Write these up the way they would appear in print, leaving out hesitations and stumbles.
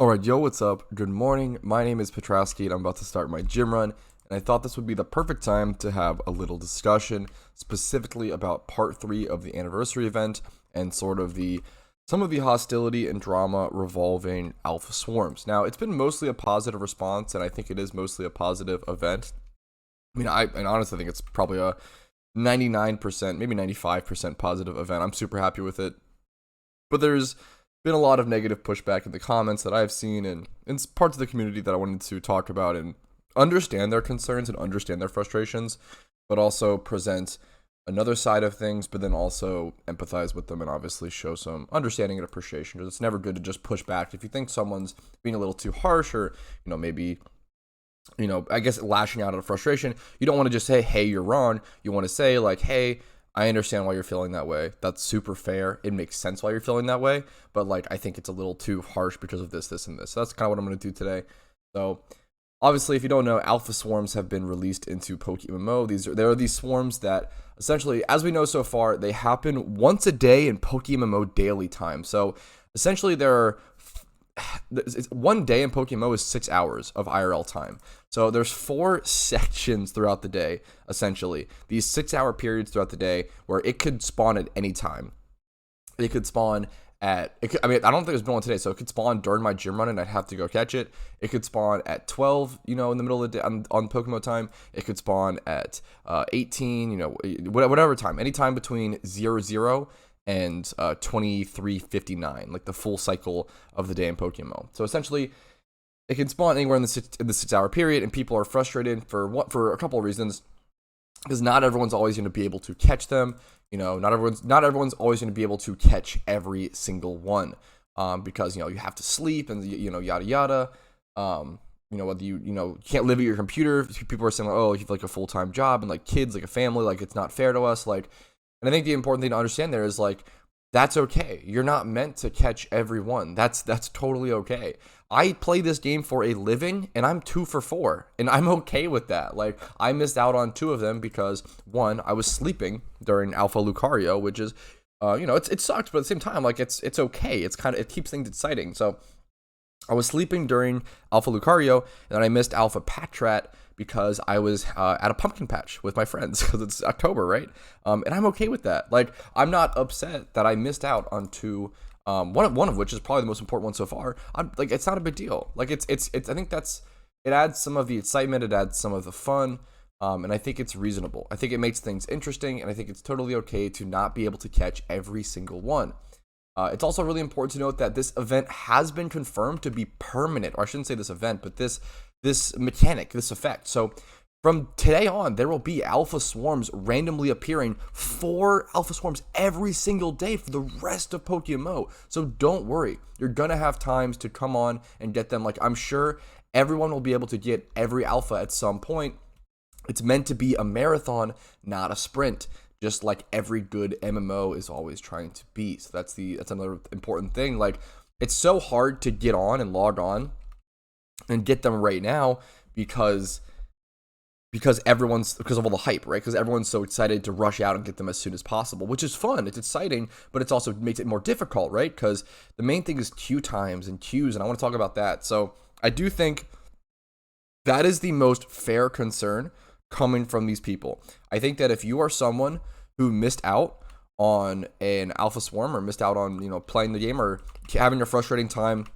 Alright, yo, what's up? Good morning. My name is Patrouski and I'm about to start my gym run. And I thought this would be the perfect time to have a little discussion specifically about part 3 of the anniversary event and sort of some of the hostility and drama revolving alpha swarms. Now, it's been mostly a positive response, and I think it is mostly a positive event. I mean, I honestly think it's probably a 99%, maybe 95% positive event. I'm super happy with it. But there's been a lot of negative pushback in the comments that I've seen and in parts of the community that I wanted to talk about and understand their concerns and understand their frustrations, but also present another side of things, but then also empathize with them and obviously show some understanding and appreciation. Because it's never good to just push back. If you think someone's being a little too harsh or, maybe I guess lashing out at a frustration, you don't want to just say, hey, you're wrong. You want to say, like, hey, I understand why you're feeling that way. That's super fair. It makes sense why you're feeling that way. But, like, I think it's a little too harsh because of this, and this. So that's kind of what I'm going to do today. So, obviously, if you don't know, alpha swarms have been released into PokeMMO. There are these swarms that, essentially, as we know so far, they happen once a day in PokeMMO daily time. So, essentially, one day in PokeMMO is 6 hours of IRL time. So there's 4 sections throughout the day, essentially. These 6-hour periods throughout the day where it could spawn at any time. It could spawn I don't think there's been one today, so it could spawn during my gym run and I'd have to go catch it. It could spawn at 12, in the middle of the day on PokeMMO time. It could spawn at 18, whatever time. Anytime between 00 and 23:59, like the full cycle of the day in PokeMMO. So essentially, it can spawn anywhere in the 6-hour period, and people are frustrated for a couple of reasons. Because not everyone's always going to be able to catch them. Not everyone's always going to be able to catch every single one. Because you have to sleep and yada yada. Whether you can't live at your computer. People are saying, like, oh, you have like a full-time job and like kids, like a family, like it's not fair to us. Like, and I think the important thing to understand there is, like, that's okay. You're not meant to catch everyone. That's totally okay. I play this game for a living, and I'm 2 for 4, and I'm okay with that. Like, I missed out on 2 of them because, one, I was sleeping during Alpha Lucario, which is, it sucks, but at the same time, like, it's okay. It keeps things exciting. So I was sleeping during Alpha Lucario, and then I missed Alpha Patrat because I was at a pumpkin patch with my friends because it's October, right? And I'm okay with that. Like, I'm not upset that I missed out on 2. One of which is probably the most important one so far. It's not a big deal. Like, it's. I think it adds some of the excitement. It adds some of the fun. And I think it's reasonable. I think it makes things interesting, and I think it's totally okay to not be able to catch every single one. It's also really important to note that this event has been confirmed to be permanent, or I shouldn't say this event, but this mechanic, this effect. So from today on, there will be alpha swarms randomly appearing, 4 alpha swarms every single day for the rest of PokeMMO. So don't worry, you're gonna have times to come on and get them. Like, I'm sure everyone will be able to get every alpha at some point. It's meant to be a marathon, not a sprint, just like every good MMO is always trying to be. So that's another important thing. Like, it's so hard to get on and log on and get them right now because of all the hype, right? Because everyone's so excited to rush out and get them as soon as possible, which is fun. It's exciting, but it's also makes it more difficult, right? Because the main thing is queue times and queues, and I want to talk about that. So I do think that is the most fair concern coming from these people. I think that if you are someone who missed out on an alpha swarm or missed out on, playing the game or having a frustrating time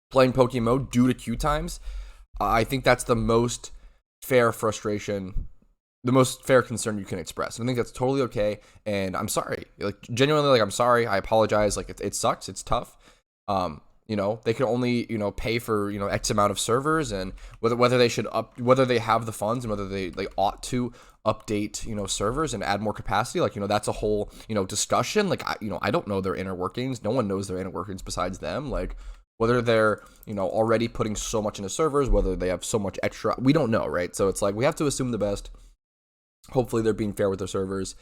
playing PokeMMO due to queue times, I think that's the most fair frustration, the most fair concern you can express. And I think that's totally okay. And I'm sorry, like, genuinely, like, I'm sorry. I apologize. Like, it sucks. It's tough. They can only, pay for, X amount of servers, and whether they have the funds and whether they ought to update, servers and add more capacity. Like, that's a whole, discussion. Like, I don't know their inner workings. No one knows their inner workings besides them. Like, whether they're, already putting so much into servers, whether they have so much extra, we don't know, right? So it's like, we have to assume the best. Hopefully they're being fair with their servers.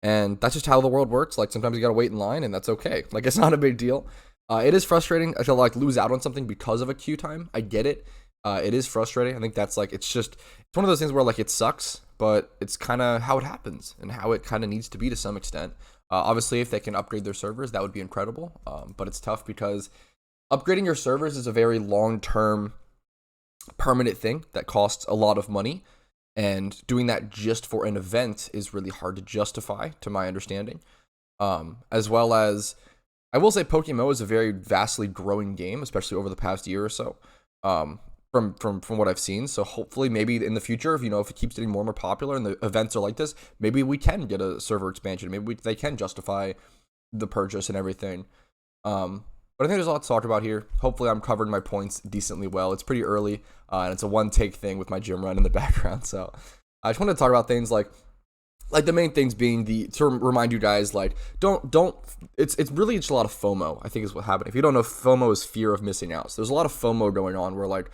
And that's just how the world works. Like, sometimes you gotta wait in line, and that's okay. Like, it's not a big deal. It is frustrating to, like, lose out on something because of a queue time. I get it. It is frustrating. I think that's, like, it's one of those things where, like, it sucks, but it's kind of how it happens and how it kind of needs to be to some extent. Obviously, if they can upgrade their servers, that would be incredible. But it's tough because Upgrading your servers is a very long-term permanent thing that costs a lot of money, and doing that just for an event is really hard to justify, to my understanding. As well as, I will say PokeMMO is a very vastly growing game, especially over the past year or so, from what I've seen. So hopefully maybe in the future, if it keeps getting more and more popular and the events are like this, maybe we can get a server expansion. Maybe they can justify the purchase and everything. But I think there's a lot to talk about here. Hopefully I'm covering my points decently well. It's pretty early, and it's a one-take thing with my gym run in the background. So I just wanted to talk about things like the main things being to remind you guys, like, it's really just a lot of FOMO, I think, is what happened. If you don't know, FOMO is fear of missing out. So there's a lot of FOMO going on where, like,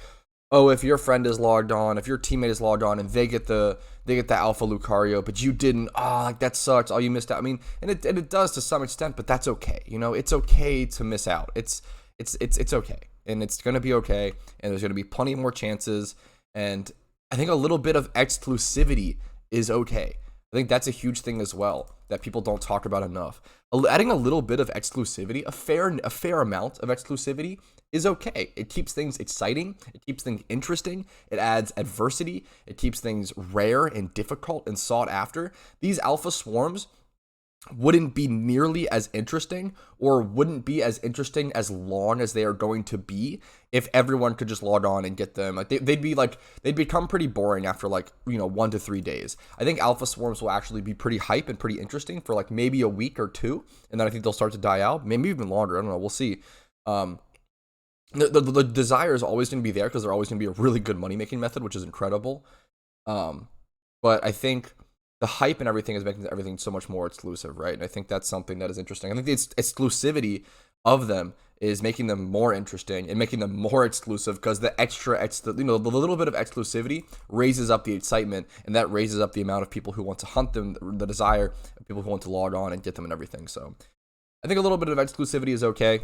oh, if your friend is logged on, if your teammate is logged on and they get the Alpha Lucario, but you didn't, like, that sucks. Oh, you missed out. I mean, and it does to some extent, but that's okay. It's okay to miss out. It's okay. And it's going to be okay. And there's going to be plenty more chances. And I think a little bit of exclusivity is okay. I think that's a huge thing as well that people don't talk about enough. Adding a little bit of exclusivity, a fair amount of exclusivity, is okay. It keeps things exciting. It keeps things interesting. It adds adversity. It keeps things rare and difficult and sought after. These alpha swarms wouldn't be nearly as interesting, or wouldn't be as interesting as long as they are going to be, if everyone could just log on and get them. Like they'd become pretty boring after 1 to 3 days. I think alpha swarms will actually be pretty hype and pretty interesting for like maybe a week or two, and then I think they'll start to die out, maybe even longer. I don't know. We'll see. The desire is always going to be there because they're always going to be a really good money making method, which is incredible. But I think the hype and everything is making everything so much more exclusive, right? And I think that's something that is interesting. I think the exclusivity of them is making them more interesting and making them more exclusive, because the little bit of exclusivity raises up the excitement, and that raises up the amount of people who want to hunt them, the desire of people who want to log on and get them and everything. So I think a little bit of exclusivity is okay.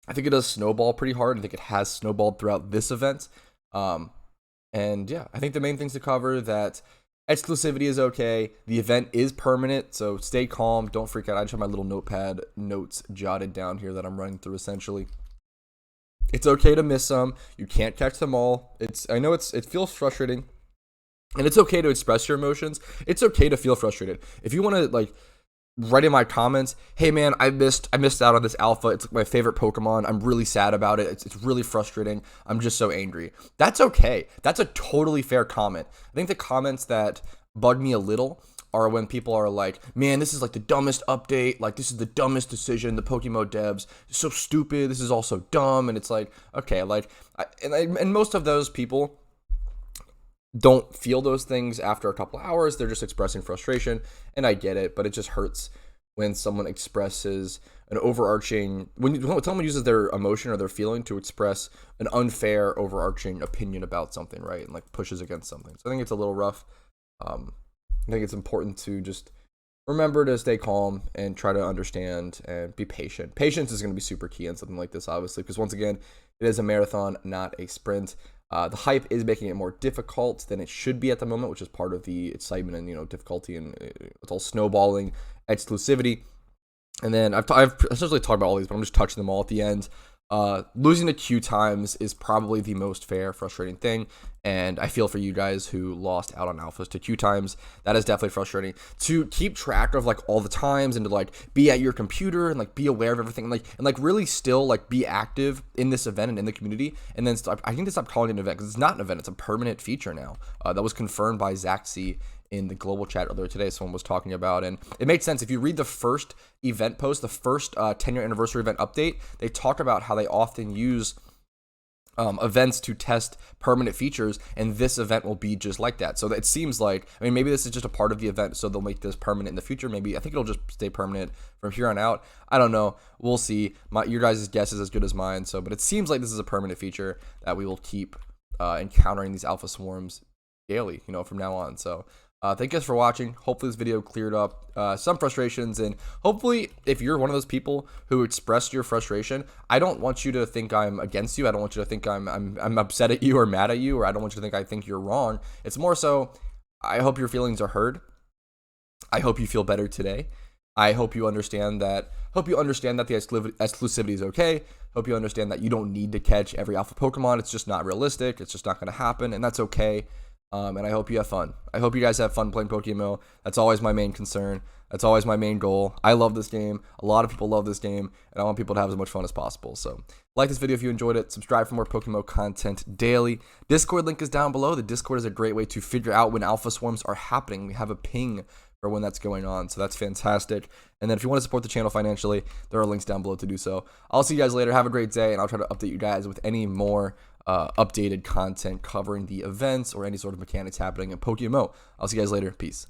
I think it does snowball pretty hard. I think it has snowballed throughout this event. And yeah, I think the main things to cover, that exclusivity is okay. The event is permanent, so stay calm. Don't freak out. I just have my little notepad notes jotted down here that I'm running through essentially. It's okay to miss some. You can't catch them all. I know it feels frustrating, and it's okay to express your emotions. It's okay to feel frustrated. If you want to write in my comments, hey man, I missed out on this alpha. It's like my favorite Pokemon. I'm really sad about it. It's really frustrating. I'm just so angry. That's okay. That's a totally fair comment. I think the comments that bug me a little are when people are like, man, this is like the dumbest update. Like, this is the dumbest decision. The PokeMMO devs, so stupid. This is all so dumb. And it's like, okay, and most of those people don't feel those things after a couple hours. They're just expressing frustration, and I get it, but it just hurts when someone expresses an overarching, when someone uses their emotion or their feeling to express an unfair overarching opinion about something, right? And pushes against something. So I think it's a little rough. I think it's important to just remember to stay calm and try to understand and be patient. Patience is going to be super key in something like this, obviously, because once again, it is a marathon, not a sprint. The hype is making it more difficult than it should be at the moment, which is part of the excitement and difficulty, and it's all snowballing exclusivity. And then I've essentially talked about all these, but I'm just touching them all at the end. Losing to queue times is probably the most fair, frustrating thing, and I feel for you guys who lost out on alphas to queue times. That is definitely frustrating. To keep track of all the times, and to be at your computer and be aware of everything, and really still be active in this event and in the community. And then I need to stop calling it an event, because it's not an event; it's a permanent feature now. That was confirmed by Zach C in the global chat earlier today. Someone was talking about, and it makes sense. If you read the first event post, the first 10-year anniversary event update, they talk about how they often use events to test permanent features, and this event will be just like that. So it seems maybe this is just a part of the event, so they'll make this permanent in the future. Maybe I think it'll just stay permanent from here on out. I don't know. We'll see. Your guys' guess is as good as mine. But it seems like this is a permanent feature that we will keep encountering these alpha swarms daily, from now on. So thank you guys for watching. Hopefully this video cleared up some frustrations, and hopefully if you're one of those people who expressed your frustration, I don't want you to think I'm against you. I don't want you to think I'm upset at you or mad at you, or I don't want you to think I think you're wrong. It's more so, I hope your feelings are heard. I hope you feel better today. I hope you understand that. The exclusivity is okay. Hope you understand that you don't need to catch every alpha Pokemon. It's just not realistic. It's just not going to happen, and that's okay. And I hope you have fun. I hope you guys have fun playing PokeMMO. That's always my main concern. That's always my main goal. I love this game. A lot of people love this game, and I want people to have as much fun as possible. So like this video if you enjoyed it. Subscribe for more PokeMMO content daily. Discord link is down below. The Discord is a great way to figure out when alpha swarms are happening. We have a ping for when that's going on, so that's fantastic. And then if you want to support the channel financially, there are links down below to do so. I'll see you guys later. Have a great day, and I'll try to update you guys with any more updated content covering the events or any sort of mechanics happening in PokeMMO. I'll see you guys later. Peace.